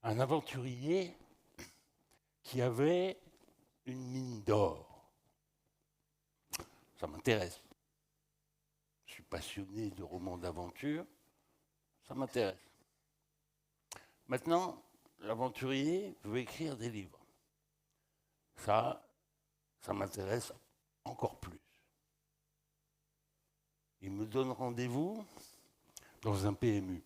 un aventurier qui avait une mine d'or. Ça m'intéresse. Je suis passionné de romans d'aventure, ça m'intéresse. Maintenant, l'aventurier veut écrire des livres. Ça m'intéresse encore plus. Il me donne rendez-vous dans un PMU.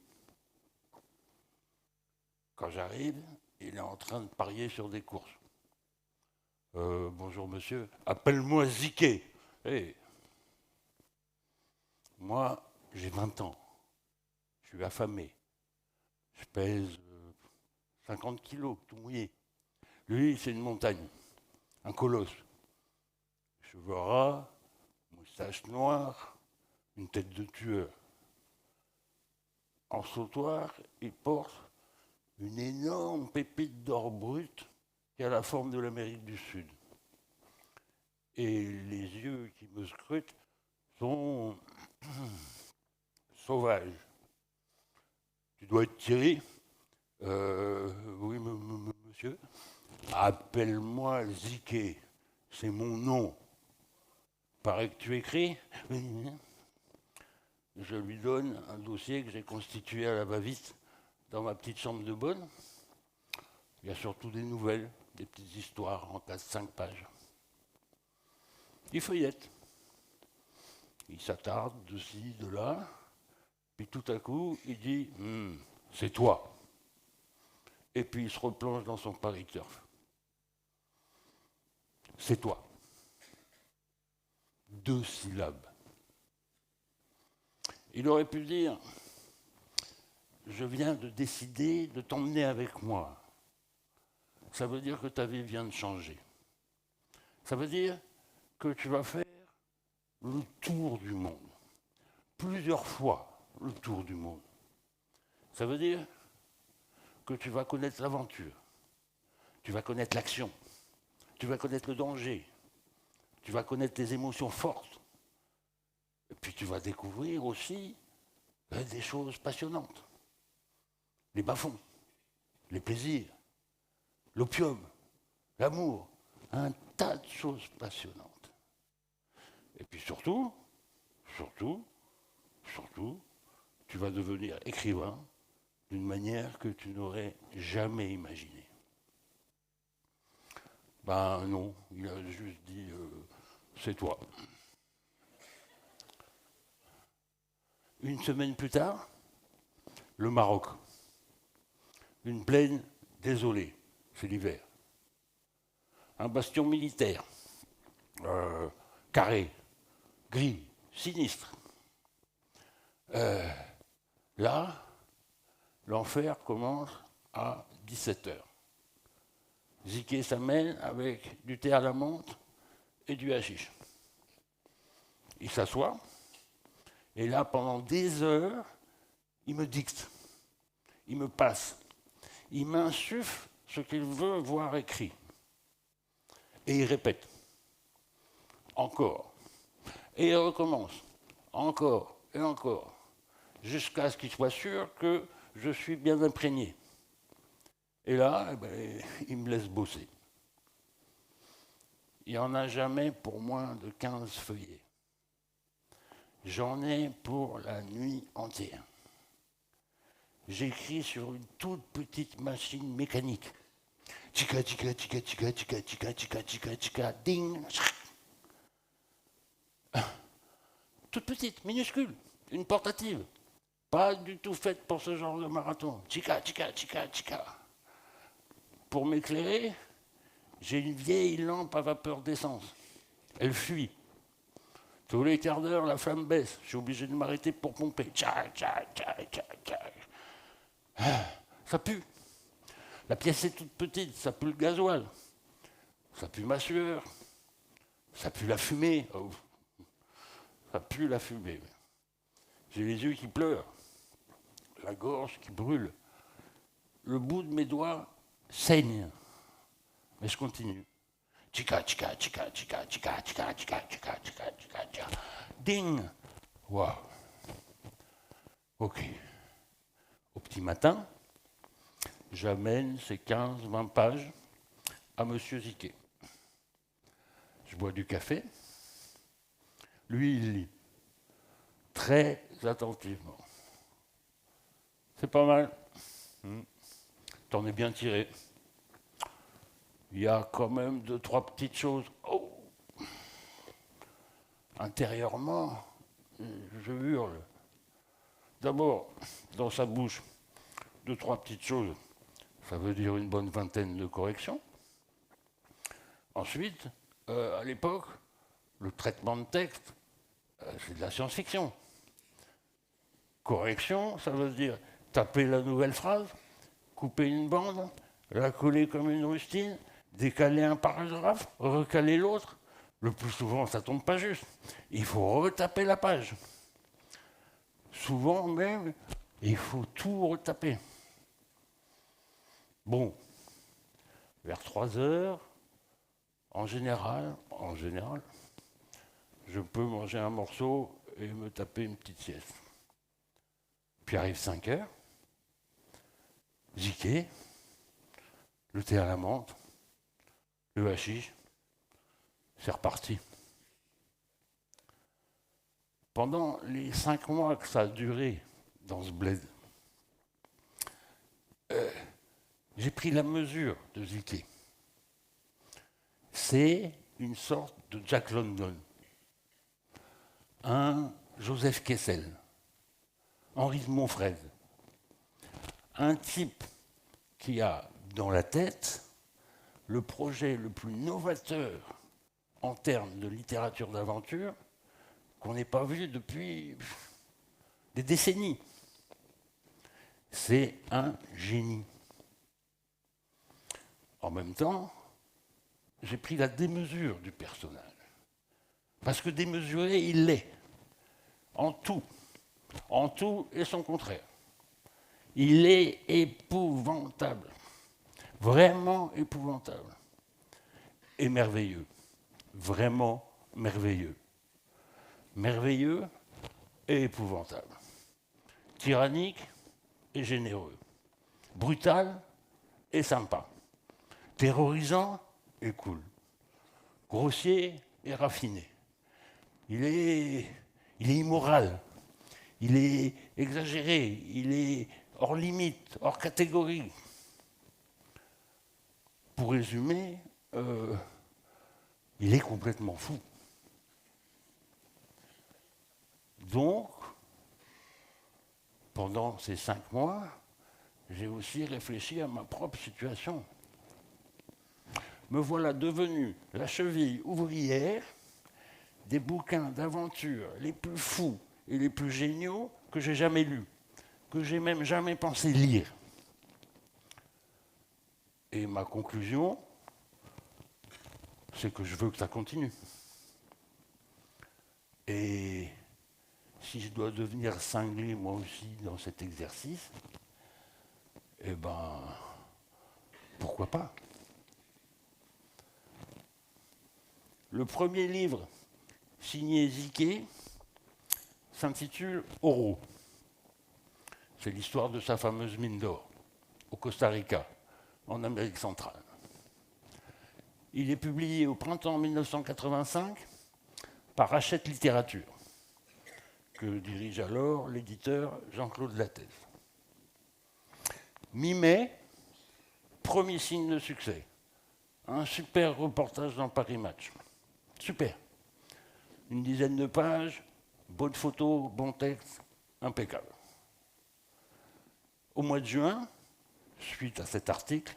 Quand j'arrive, il est en train de parier sur des courses. Bonjour monsieur, appelle-moi Ziquet. Hey. Moi, j'ai 20 ans. Je suis affamé. Je pèse 50 kilos, tout mouillé. Lui, c'est une montagne, un colosse. Cheveux ras, moustache noire, une tête de tueur. En sautoir, il porte une énorme pépite d'or brut qui a la forme de l'Amérique du Sud. Et les yeux qui me scrutent sont sauvages. Tu dois être Thierry ? Oui, monsieur. Appelle-moi Ziquet, c'est mon nom. Paraît que tu écris ? Je lui donne un dossier que j'ai constitué à la va-vite dans ma petite chambre de bonne. Il y a surtout des nouvelles, des petites histoires en 4-5 pages. Il feuillette. Il s'attarde de ci, de là. Puis tout à coup, il dit « c'est toi ». Et puis il se replonge dans son Paris Turf. C'est toi. 2 syllabes. Il aurait pu dire « je viens de décider de t'emmener avec moi ». Ça veut dire que ta vie vient de changer. Ça veut dire que tu vas faire le tour du monde. Plusieurs fois le tour du monde. Ça veut dire que tu vas connaître l'aventure. Tu vas connaître l'action. Tu vas connaître le danger. Tu vas connaître les émotions fortes. Et puis tu vas découvrir aussi des choses passionnantes. Les bas-fonds, les plaisirs, l'opium, l'amour, un tas de choses passionnantes. Et puis surtout, tu vas devenir écrivain d'une manière que tu n'aurais jamais imaginée. Ben non, il a juste dit c'est toi. Une semaine plus tard, le Maroc. Une plaine désolée, c'est l'hiver. Un bastion militaire, carré, gris, sinistre. Là, l'enfer commence à 17h. Ziquet s'amène avec du thé à la menthe et du hashish. Il s'assoit, et là, pendant des heures, il me dicte, il me passe, il m'insuffle ce qu'il veut voir écrit. Et il répète, encore, et il recommence, encore et encore, jusqu'à ce qu'il soit sûr que je suis bien imprégné. Et là, il me laisse bosser. Il n'y en a jamais pour moins de 15 feuillets. J'en ai pour la nuit entière. J'écris sur une toute petite machine mécanique. Tika, tika, tika, tika, tika, tika, tika, tika, tika, ding. Toute petite, minuscule, une portative. Pas du tout faite pour ce genre de marathon. Tika, tika, tika, tika. Pour m'éclairer, j'ai une vieille lampe à vapeur d'essence. Elle fuit. Tous les quarts d'heure, la flamme baisse. Je suis obligé de m'arrêter pour pomper. Tcha, tcha, tcha, tcha, tcha. Ça pue. La pièce est toute petite, ça pue le gasoil. Ça pue ma sueur. Ça pue la fumée. Oh. Ça pue la fumée. J'ai les yeux qui pleurent. La gorge qui brûle. Le bout de mes doigts saigne. Mais je continue. Chica, chica, chica, chica, chica, chica, chica, chica, chica, chica, chica. Ding. Waouh. Ok. Au petit matin, j'amène ces 15-20 pages à Monsieur Ziquet. Je bois du café. Lui, il lit très attentivement. C'est pas mal. T'en es bien tiré. Il y a quand même 2-3 petites choses. Oh, intérieurement, je hurle. D'abord, dans sa bouche, 2-3 petites choses. Ça veut dire une bonne vingtaine de corrections. Ensuite, à l'époque, le traitement de texte, c'est de la science-fiction. Correction, ça veut dire taper la nouvelle phrase, couper une bande, la coller comme une rustine, décaler un paragraphe, recaler l'autre. Le plus souvent, ça ne tombe pas juste. Il faut retaper la page. Souvent même, il faut tout retaper. Bon, vers 3 heures, en général, je peux manger un morceau et me taper une petite sieste. Puis arrive 5 heures, Ziquet, le thé à la menthe, le hashish, c'est reparti. Pendant les 5 mois que ça a duré dans ce bled, j'ai pris la mesure de Ziquet. C'est une sorte de Jack London, un Joseph Kessel, Henri de Montfred, un type qui a dans la tête le projet le plus novateur en termes de littérature d'aventure qu'on n'ait pas vu depuis des décennies. C'est un génie. En même temps, j'ai pris la démesure du personnage. Parce que démesuré, il l'est. En tout. En tout et son contraire. Il est épouvantable. Vraiment épouvantable. Et merveilleux. Vraiment merveilleux. Merveilleux et épouvantable. Tyrannique et généreux. Brutal et sympa. Terrorisant et cool. Grossier et raffiné. Il est immoral. Il est exagéré. Il est hors limite, hors catégorie. Pour résumer, il est complètement fou. Donc, pendant ces 5 mois, j'ai aussi réfléchi à ma propre situation. Me voilà devenu la cheville ouvrière des bouquins d'aventure les plus fous et les plus géniaux que j'ai jamais lus, que j'ai même jamais pensé lire. Et ma conclusion, c'est que je veux que ça continue. Et si je dois devenir cinglé moi aussi dans cet exercice, eh ben, pourquoi pas? Le premier livre signé Ziquet s'intitule Oro. C'est l'histoire de sa fameuse mine d'or au Costa Rica, en Amérique centrale. Il est publié au printemps 1985 par Hachette Littérature, que dirige alors l'éditeur Jean-Claude Lattès. Mi-mai, premier signe de succès. Un super reportage dans Paris Match. Super. Une dizaine de pages, bonnes photos, bon texte, impeccable. Au mois de juin, suite à cet article,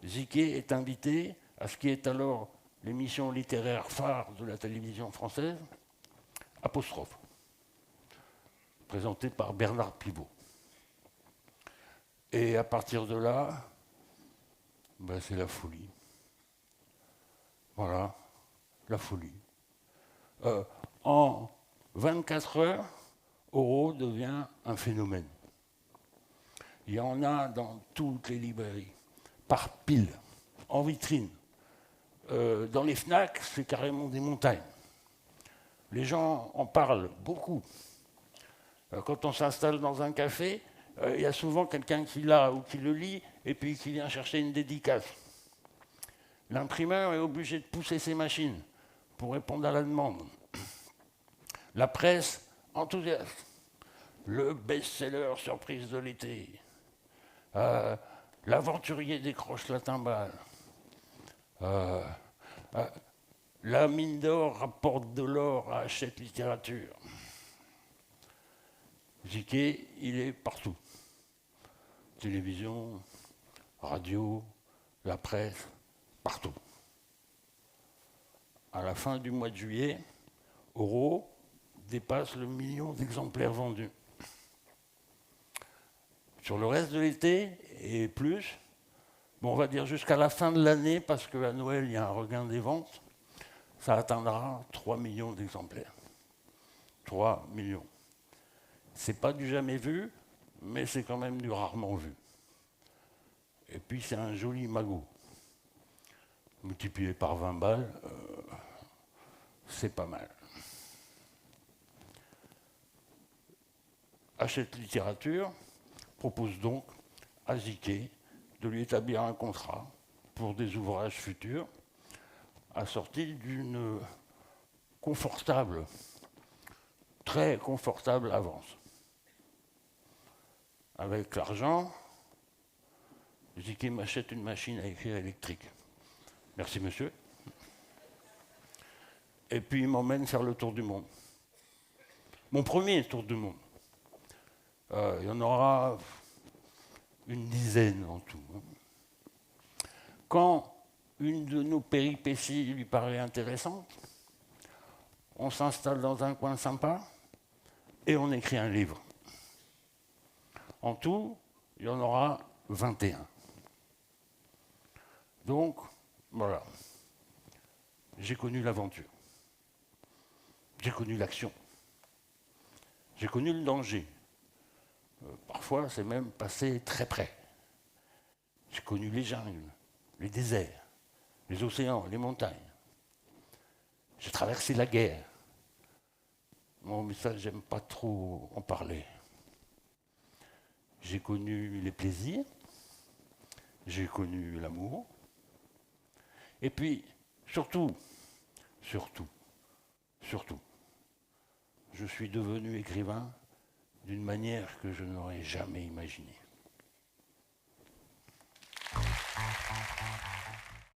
Ziquet est invité à ce qui est alors l'émission littéraire phare de la télévision française, Apostrophe, présentée par Bernard Pivot. Et à partir de là, ben c'est la folie. Voilà, la folie. En 24 heures, Oro devient un phénomène. Il y en a dans toutes les librairies, par pile, en vitrine. Dans les FNAC, c'est carrément des montagnes. Les gens en parlent beaucoup. Quand on s'installe dans un café, il y a souvent quelqu'un qui l'a ou qui le lit et puis qui vient chercher une dédicace. L'imprimeur est obligé de pousser ses machines pour répondre à la demande. La presse, enthousiaste. Le best-seller surprise de l'été. L'aventurier décroche la timbale. Euh, euh, la mine d'or rapporte de l'or à Hachette Littérature. J.K., il est partout. Télévision, radio, la presse, partout. À la fin du mois de juillet, Euro dépasse le million d'exemplaires vendus. Sur le reste de l'été et plus, bon, on va dire jusqu'à la fin de l'année, parce qu'à Noël, il y a un regain des ventes, ça atteindra 3 millions d'exemplaires. 3 millions. C'est pas du jamais vu, mais c'est quand même du rarement vu. Et puis c'est un joli magot. Multiplié par 20 balles, c'est pas mal. Hachette Littérature propose donc à J.K. de lui établir un contrat pour des ouvrages futurs assortis d'une confortable, très confortable avance. Avec l'argent, J.K. m'achète une machine à écrire électrique. Merci monsieur. Et puis il m'emmène faire le tour du monde. Mon premier tour du monde. Il y en aura une dizaine en tout. Quand une de nos péripéties lui paraît intéressante, on s'installe dans un coin sympa et on écrit un livre. En tout, il y en aura 21. Donc, voilà. J'ai connu l'aventure. J'ai connu l'action. J'ai connu le danger. Parfois, c'est même passé très près. J'ai connu les jungles, les déserts, les océans, les montagnes. J'ai traversé la guerre. Bon, mais ça, j'aime pas trop en parler. J'ai connu les plaisirs, j'ai connu l'amour. Et puis, surtout, je suis devenu écrivain d'une manière que je n'aurais jamais imaginée.